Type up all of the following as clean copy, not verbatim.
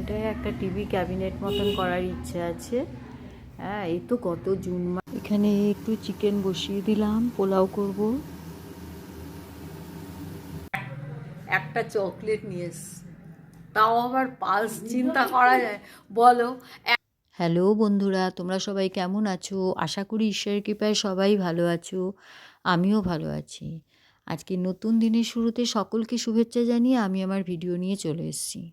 এখানটায় একটা TV cabinet মতন করার ইচ্ছে আছে। হ্যাঁ, এই তো কত জুন মাস। এখানে একটু চিকেন বসিয়ে দিলাম, পোলাও করব। একটা চকলেট নিয়ে তাও আবার পালস, চিন্তা করা যায় বলো। হ্যালো বন্ধুরা, তোমরা সবাই কেমন আছো? আশা করি ঈশ্বরের কৃপায় সবাই ভালো আছো, আমিও ভালো আছি। আজকে নতুন দিনের শুরুতে সকলকে শুভেচ্ছা জানিয়ে আমি আমার ভিডিও নিয়ে চলে এসেছি।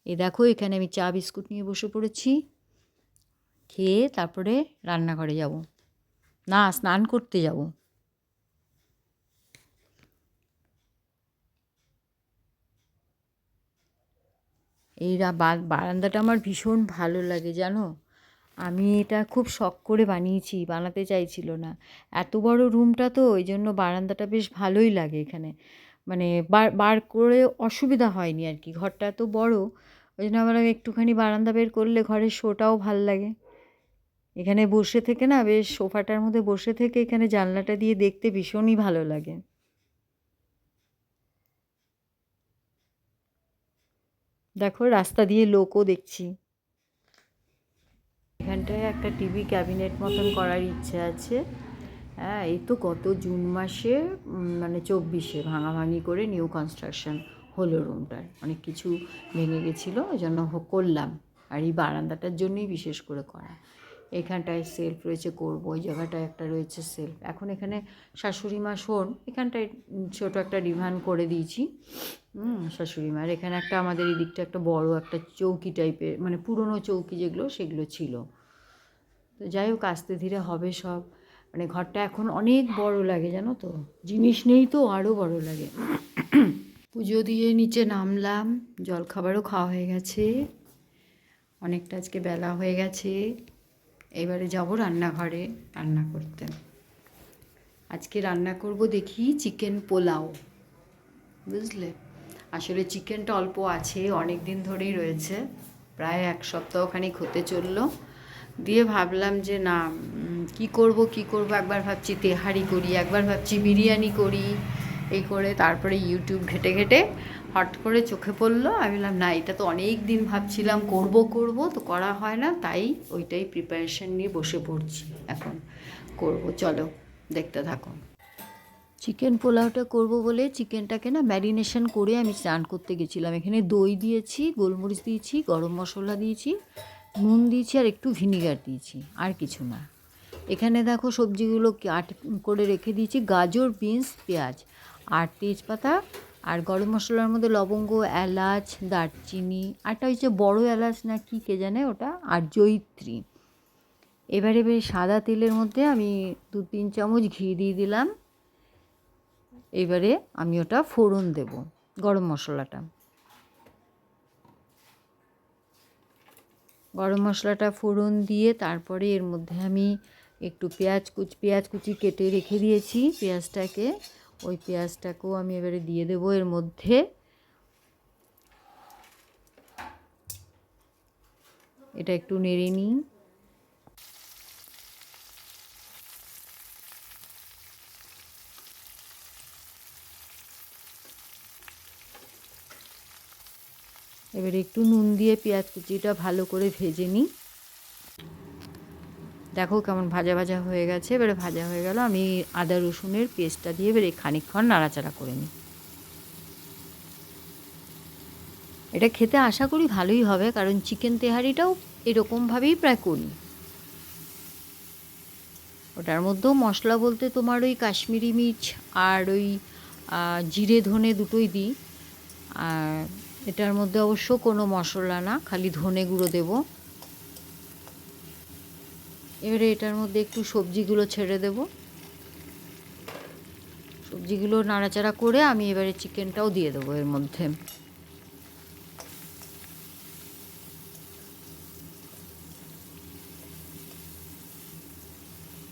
দেখো, এখানে আমি চা বিস্কুট নিয়ে বসে পড়েছি। খেয়ে তারপরে রান্নাঘরে যাব, না স্নান করতে যাব। এই বারান্দাটা আমার ভীষণ ভালো লাগে জানো। আমি এটা খুব শখ করে বানিয়েছি, বানাতে চাইছিল না। এত বড় রুমটা তো, ওই জন্য বারান্দাটা বেশ ভালোই লাগে এখানে। মানে বার করে অসুবিধা হয়নি আর কি, ঘরটা এত বড়। ওই জন্য আমার একটুখানি বারান্দা বের করলে ঘরের শোটাও ভাল লাগে। এখানে বসে থেকে না, বেশ সোফাটার মধ্যে বসে থেকে এখানে জানলাটা দিয়ে দেখতে ভীষণই ভালো লাগে। দেখো, রাস্তা দিয়ে লোকও দেখছি। এখানটায় একটা টিভি ক্যাবিনেট মতন করার ইচ্ছে আছে। হ্যাঁ, এই তো গত জুন মাসে মানে 24-এ ভাঙাভাঙি করে নিউ কনস্ট্রাকশন হলো রুমটার। অনেক কিছু ভেঙে গেছিলো, ওই জন্য করলাম। আর এই বারান্দাটার জন্যই বিশেষ করে করা। এখানটায় সেলফ রয়েছে, করবো। ওই জায়গাটায় একটা রয়েছে সেলফ। এখন এখানে শাশুড়ি মা শোন, এখানটায় ছোটো একটা ডিভান করে দিয়েছি। শাশুড়ি মার এখানে একটা, আমাদের এই দিকটা একটা বড় একটা চৌকি টাইপের, মানে পুরনো চৌকি যেগুলো সেগুলো ছিল। তো যাই হোক, আস্তে ধীরে হবে সব। মানে ঘরটা এখন অনেক বড় লাগে জানো তো, জিনিস নেই তো আরও বড় লাগে। পুজো দিয়ে নিচে নামলাম, জলখাবারও খাওয়া হয়ে গেছে, অনেকটা আজকে বেলা হয়ে গেছে। এবারে যাব রান্নাঘরে রান্না করতে। আজকে রান্না করব দেখি চিকেন পোলাও, বুঝলে। আসলে চিকেনটা অল্প আছে, অনেক দিন ধরেই রয়েছে, প্রায় এক সপ্তাহখানিক হতে চললো। দিয়ে ভাবলাম যে না, কি করব একবার ভাবছি তেহারি করি, একবার ভাবছি বিরিয়ানি করি। এই করে তারপরে ইউটিউব ঘেটে ঘেটে হট করে চোখে পড়লো। আমি বললাম না, এটা তো অনেক দিন ভাবছিলাম করব তো করা হয় না, তাই ওইটাই প্রিপারেশন নিয়ে বসে পড়ছি। এখন করব, চলো দেখতে থাকো। চিকেন পোলাওটা করব বলে চিকেনটাকে না ম্যারিনেশন করে আমি স্নান করতে গেছিলাম। এখানে দই দিয়েছি, গোলমরিচ দিয়েছি, গরম মশলা দিয়েছি, নুন দিয়েছি, আর একটু ভিনিগার দিয়েছি, আর কিছু না। এখানে দেখো সবজিগুলো কাট করে রেখে দিয়েছি, গাজর, বিনস, পেঁয়াজ, আর তেজপাতা, আর গরম মশলার মধ্যে লবঙ্গ, এলাচ, দারচিনি, আরটা হচ্ছে বড় এলাচ না কি কে জানে ওটা, আর জয়িত্রী। এবারে সাদা তেলের মধ্যে আমি 2-3 চামচ ঘি দিয়ে দিলাম। এবারে আমি ওটা ফোড়ন দেব, গরম মশলাটা। গরম মশলাটা ফোড়ন দিয়ে তারপরে এর মধ্যে আমি একটু পেঁয়াজ কুচি কেটে রেখে দিয়েছি পেঁয়াজটাকে, ওই পেঁয়াজটাকেও আমি এবারে দিয়ে দেবো এর মধ্যে। এটা একটু নেড়ে নিই। এবারে একটু নুন দিয়ে পেঁয়াজ কুচিটা ভালো করে ভেজে নিই। দেখো কেমন ভাজা ভাজা হয়ে গেছে। এবারে ভাজা হয়ে গেল, আমি আদা রসুনের পেস্টটা দিয়ে এবারে খানিকক্ষণ নাড়াচাড়া করে নিই। এটা খেতে আশা করি ভালোই হবে, কারণ চিকেন তেহারিটাও এরকমভাবেই প্রায় করি। ওটার মধ্যেও মশলা বলতে তোমার ওই কাশ্মীরি মির্চ আর ওই জিরে ধনে দুটোই দিই। আর এটার মধ্যে অবশ্য কোনো মশলা না, খালি ধনে গুঁড়ো দেব। এবারে এটার মধ্যে একটু সবজিগুলো ছেড়ে দেব। সবজিগুলো নাড়াচাড়া করে আমি এবারে চিকেনটাও দিয়ে দেবো এর মধ্যে।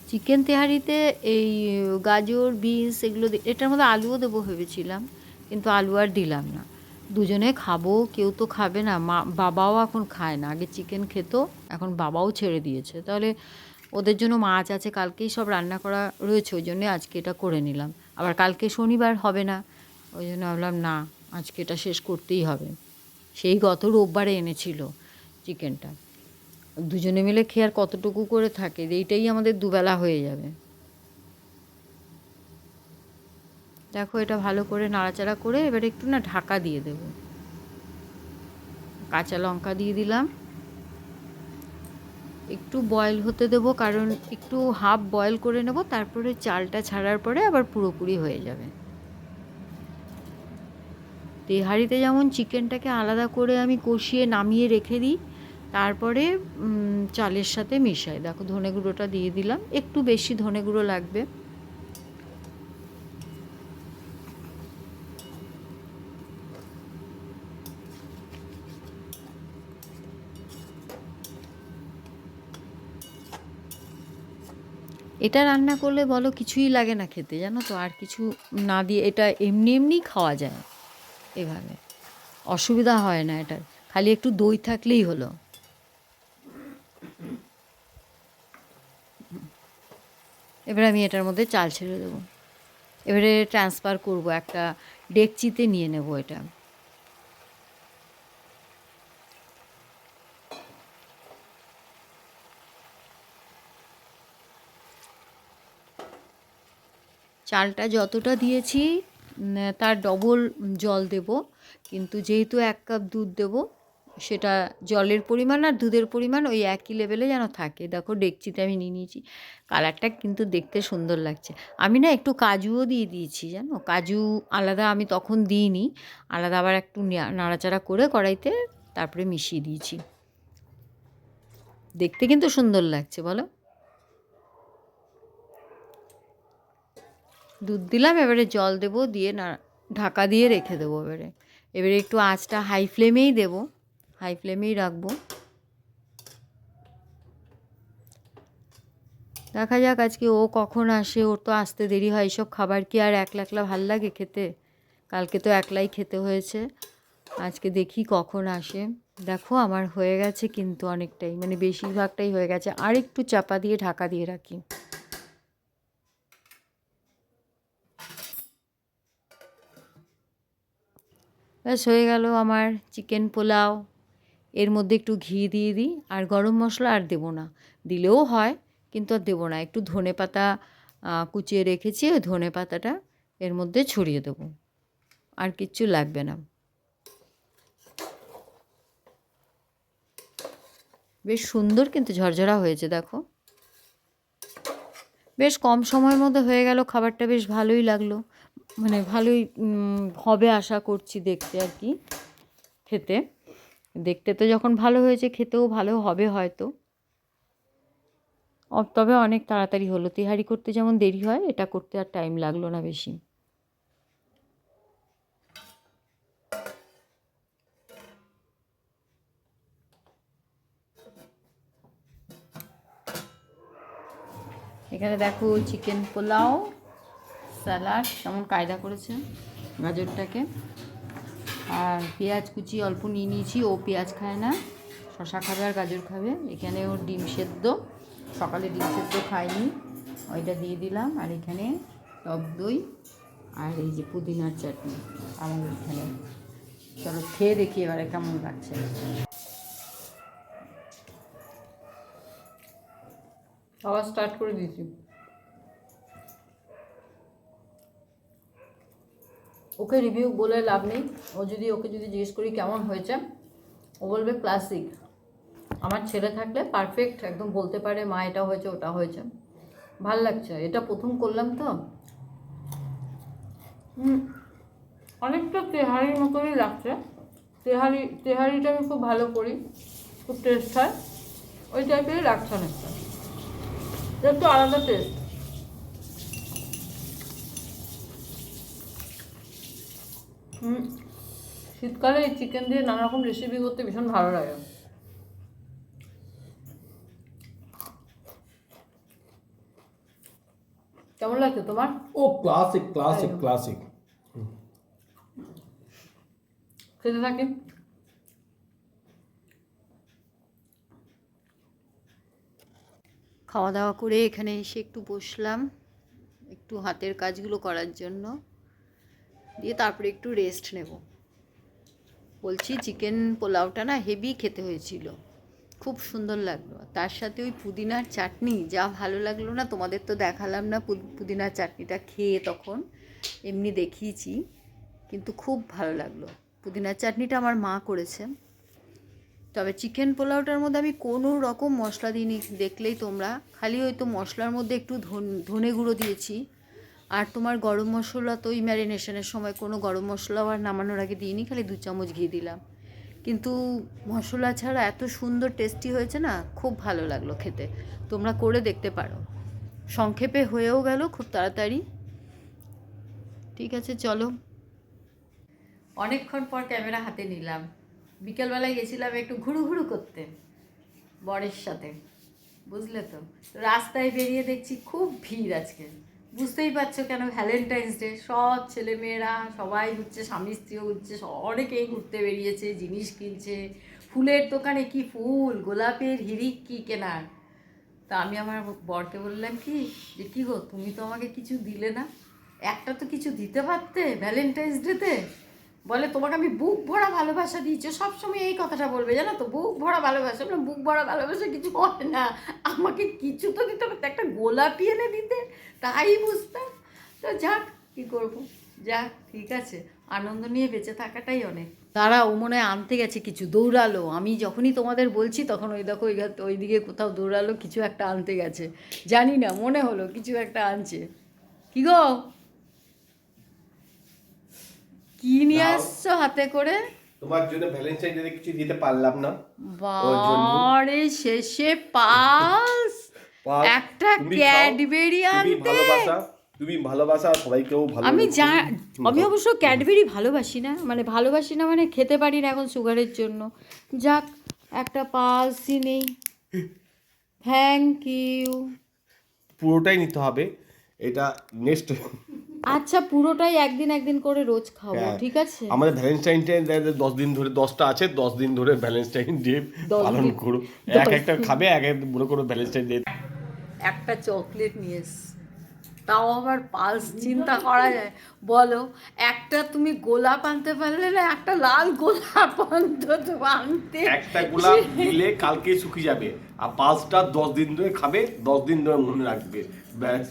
চিকেন তেহারিতে এই গাজর, বিনস এগুলো এটার মধ্যে আলুও দেবো ভেবেছিলাম, কিন্তু আলু আর দিলাম না। দুজনে খাবো, কেউ তো খাবে না। বাবাও এখন খায় না, আগে চিকেন খেত, এখন বাবাও ছেড়ে দিয়েছে। তাহলে ওদের জন্য মাছ আছে, কালকেই সব রান্না করা রয়েছে, ওই জন্যে আজকে এটা করে নিলাম। আবার কালকে শনিবার হবে না, ওই জন্য ভাবলাম না, আজকে এটা শেষ করতেই হবে। সেই গত রোববারে এনেছিল, চিকেনটা। দুজনে মিলে খেয়ে আর কতটুকু করে থাকে, এইটাই আমাদের দুবেলা হয়ে যাবে। দেখো এটা ভালো করে নাড়াচাড়া করে এবার একটু না ঢাকা দিয়ে দেব। কাঁচা লঙ্কা দিয়ে দিলাম, একটু বয়েল হতে দেবো, কারণ একটু হাফ বয়েল করে নেব, তারপরে চালটা ছাড়ার পরে আবার পুরোপুরি হয়ে যাবে। তেহারিতে যেমন চিকেনটাকে আলাদা করে আমি কষিয়ে নামিয়ে রেখে দিই, তারপরে চালের সাথে মিশাই। দেখো ধনে গুঁড়োটা দিয়ে দিলাম, একটু বেশি ধনে গুঁড়ো লাগবে। এটা রান্না করলে বলো কিছুই লাগে না খেতে, জানো তো, আর কিছু না দিয়ে এটা এমনি এমনিই খাওয়া যায় এভাবে, অসুবিধা হয় না এটার, খালি একটু দই থাকলেই হলো। এবারে আমি এটার মধ্যে চাল ছেড়ে দেবো, এবারে ট্রান্সফার করব, একটা ডেকচিতে নিয়ে নেব এটা। চালটা যতটা দিয়েছি তার ডবল জল দেব, কিন্তু যেহেতু 1 কাপ দুধ দেব, সেটা জলের পরিমাণ আর দুধের পরিমাণ ওই একই লেভেলে যেন থাকে। দেখো ডেকচিতে আমি নিয়ে নিয়েছি, কালারটা কিন্তু দেখতে সুন্দর লাগছে। আমি না একটু কাজুও দিয়ে দিয়েছি, জানো, কাজু আলাদা আমি তখন দিইনি, আলাদা আবার একটু নাড়াচাড়া করে কড়াইতে তারপরে মিশিয়ে দিয়েছি। দেখতে কিন্তু সুন্দর লাগছে বলো। দুধ দিলাম, এবারে জল দেবো, দিয়ে ঢাকা দিয়ে রেখে দেবো। এবারে একটু আঁচটা হাই ফ্লেমেই দেবো, হাই ফ্লেমেই রাখবো। দেখা যাক আজকে ও কখন আসে, ওর তো আসতে দেরি হয়। এসব খাবার কি আর একলা একলা ভাল লাগে খেতে? কালকে তো একলাই খেতে হয়েছে, আজকে দেখি কখন আসে। দেখো আমার হয়ে গেছে কিন্তু অনেকটাই, মানে বেশিরভাগটাই হয়ে গেছে, আর একটু চাপা দিয়ে ঢাকা দিয়ে রাখি। ব্যাস হয়ে গেল আমার চিকেন পোলাও। এর মধ্যে একটু ঘি দিয়ে দিই, আর গরম মশলা আর দেবো না, দিলেও হয় কিন্তু আর দেবো না। একটু ধনেপাতা কুচিয়ে রেখেছি, ওই ধনেপাতাটা এর মধ্যে ছড়িয়ে দেবো, আর কিচ্ছু লাগবে না। বেশ সুন্দর কিন্তু ঝরঝরা হয়েছে দেখো, বেশ কম সময়ের মধ্যে হয়ে গেল। খাবারটা বেশ ভালোই লাগলো, মানে ভালোই হবে আশা করছি দেখতে আর কি, খেতে। দেখতে তো যখন ভালো হয়েছে, খেতেও ভালো হবে হয়তো। তবে অনেক তাড়াতাড়ি হলো, তেহারি করতে যেমন দেরি হয়, এটা করতে আর টাইম লাগলো না বেশি। এখানে দেখো চিকেন পোলাও, স্যালাড কেমন কায়দা করেছে গাজরটাকে, আর পেঁয়াজ কুচি অল্প নিয়ে নিয়েছি, ও পেঁয়াজ খায় না, শশা খাবে আর গাজর খাবে। এখানে ওর ডিম সেদ্ধ, সকালে ডিম সেদ্ধ খায়নি, ওইটা দিয়ে দিলাম। আর এখানে টক দই, আর এই যে পুদিনার চাটনি আমার এখানে। চলো খেয়ে দেখি এবারে কেমন লাগছে। আবার স্টার্ট করে দিয়েছি। ওকে রিভিউ বলে লাভ নেই, ওকে যদি জিজ্ঞেস করি কেমন হয়েছে, ও বলবে ক্লাসিক। আমার ছেলে থাকলে পারফেক্ট একদম বলতে পারে মা এটা হয়েছে ওটা হয়েছে। ভাল লাগছে, এটা প্রথম করলাম তো। অনেকটা তেহারির মতনই লাগছে। তেহারিটা আমি খুব ভালো করি, খুব টেস্ট হয়, ওই টাইপেরই লাগছে অনেকটা, একটু আলাদা টেস্ট। শীতকালে এই চিকেন দিয়ে নানা রকম রেসিপি করতে ভীষণ ভালো লাগে। কেমন লাগছে তোমার? ও ক্লাসিক ক্লাসিক ক্লাসিক। খেতে থাকি। খাওয়া দাওয়া করে এখানে এসে একটু বসলাম, একটু হাতের কাজগুলো করার জন্য, দিয়ে তারপরে একটু রেস্ট নেব। বলছি চিকেন পোলাওটা না হেভি খেতে হয়েছিল, খুব সুন্দর লাগলো। তার সাথে ওই পুদিনার চাটনি যা ভালো লাগলো না, তোমাদের তো দেখালাম না পুদিনার চাটনিটা খেয়ে, তখন এমনি দেখিয়েছি, কিন্তু খুব ভালো লাগলো। পুদিনার চাটনিটা আমার মা করেছে। তবে চিকেন পোলাওটার মধ্যে আমি কোনো রকম মশলা দিইনি, দেখলেই তোমরা, খালি ওই তো মশলার মধ্যে একটু ধনে গুঁড়ো দিয়েছি, আর তোমার গরম মশলা তো ওই ম্যারিনেশনের সময় কোনো গরম মশলাও আর নামানোর আগে দিইনি, খালি 2 চামচ ঘি দিলাম। কিন্তু মশলা ছাড়া এত সুন্দর টেস্টি হয়েছে না, খুব ভালো লাগলো খেতে। তোমরা করে দেখতে পারো। সংক্ষেপে হয়েও গেল খুব তাড়াতাড়ি। ঠিক আছে, চলো। অনেকক্ষণ পর ক্যামেরা হাতে নিলাম। বিকেলবেলায় গেছিলাম একটু ঘুরু করতে বরের সাথে, বুঝলে তো। রাস্তায় বেরিয়ে দেখছি খুব ভিড় আজকে, বুঝতেই পারছো কেন, ভ্যালেন্টাইন্স ডে, সব ছেলেমেয়েরা সবাই ঘুরছে, স্বামী স্ত্রীও ঘুরছে, অনেকেই ঘুরতে বেরিয়েছে, জিনিস কিনছে। ফুলের দোকানে কি ফুল, গোলাপের হিরিক কি কেনার। তা আমি আমার বরকে বললাম কি, যে কী গো, তুমি তো আমাকে কিছু দিলে না, একটা তো কিছু দিতে পারতে ভ্যালেন্টাইন্স ডেতে। বলে তোমাকে আমি বুক ভরা ভালোবাসা দিয়েছি, সবসময় এই কথাটা বলবে, জানো তো, বুক ভরা ভালোবাসা। বললাম বুক ভরা ভালোবাসা কিছু হয় না, আমাকে কিছু তো দিতে পারতে, একটা গোলাপি এনে দিতে, তাই বুঝতাম। তো যাক, কী করবো, যাক, ঠিক আছে, আনন্দ নিয়ে বেঁচে থাকাটাই অনেক। তারা ও মনে হয় আনতে গেছে কিছু, দৌড়ালো। আমি যখনই তোমাদের বলছি তখন ওই দেখো ওইদিকে কোথাও দৌড়ালো, কিছু একটা আনতে গেছে, জানি না, মনে হলো কিছু একটা আনছে। কি গো, কি নিয়ে আসছো হাতে করে? তোমার জন্য ভ্যালেন্টাইন ডে কিছু দিতে পারলাম না, ওর জন্য। বারে শেষে পালস, একটা ক্যাডবেরি আনতে। তুমি ভালোবাসা সবাইকেও ভালো। আমি অবশ্য ক্যাডবেরি ভালোবাসি না, মানে খেতে পারি না এখন সুগারের জন্য। যাক, একটা পালসই নেই। Thank you. পুরোটাই নিতে হবে, এটা নেক্সট। আচ্ছা, পুরোটাই একদিন করে রোজ খাবো, ঠিক আছে। আমাদের ভ্যালেন্টাইন ডে 10 দিন ধরে, 10টা আছে, 10 দিন ধরে ভ্যালেন্টাইন ডে 10 পালন দিন। করো। একটা খাবে, মনে করো ভ্যালেন্টাইন ডে। একটা চকলেট নিয়ে এসছি, তাও আবার পালস, চিন্তা করা যায় বলো। একটা তুমি গোলাপ আনতে পারলে না, একটা লাল গোলাপ অন্তত আনতে। একটা গোলাপ দিলে কালকেই শুকিয়ে যাবে, আর পাঁচটা 10 দিন ধরে খাবে, 10 দিন ধরে মনে রাখবে, ব্যাস।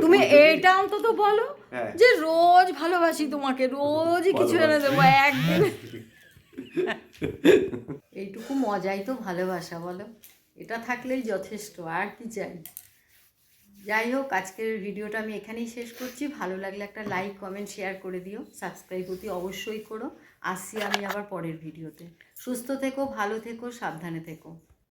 তুমি এইটা অন্তত বলো হ্যাঁ। যে রোজ ভালোবাসি তোমাকে, রোজই কিছু এনে দেবো, একদিন। এইটুকু মজাই তো ভালোবাসা, বলো। এটা থাকলেই যথেষ্ট, আর কি চাই। যাই হোক, আজকের ভিডিওটা আমি এখানেই শেষ করছি। ভালো লাগলে একটা লাইক, কমেন্ট, শেয়ার করে দিও। সাবস্ক্রাইব অতি অবশ্যই করো। আসছি আমি আবার পরের ভিডিওতে। সুস্থ থেকো, ভালো থেকো, সাবধানে থেকো।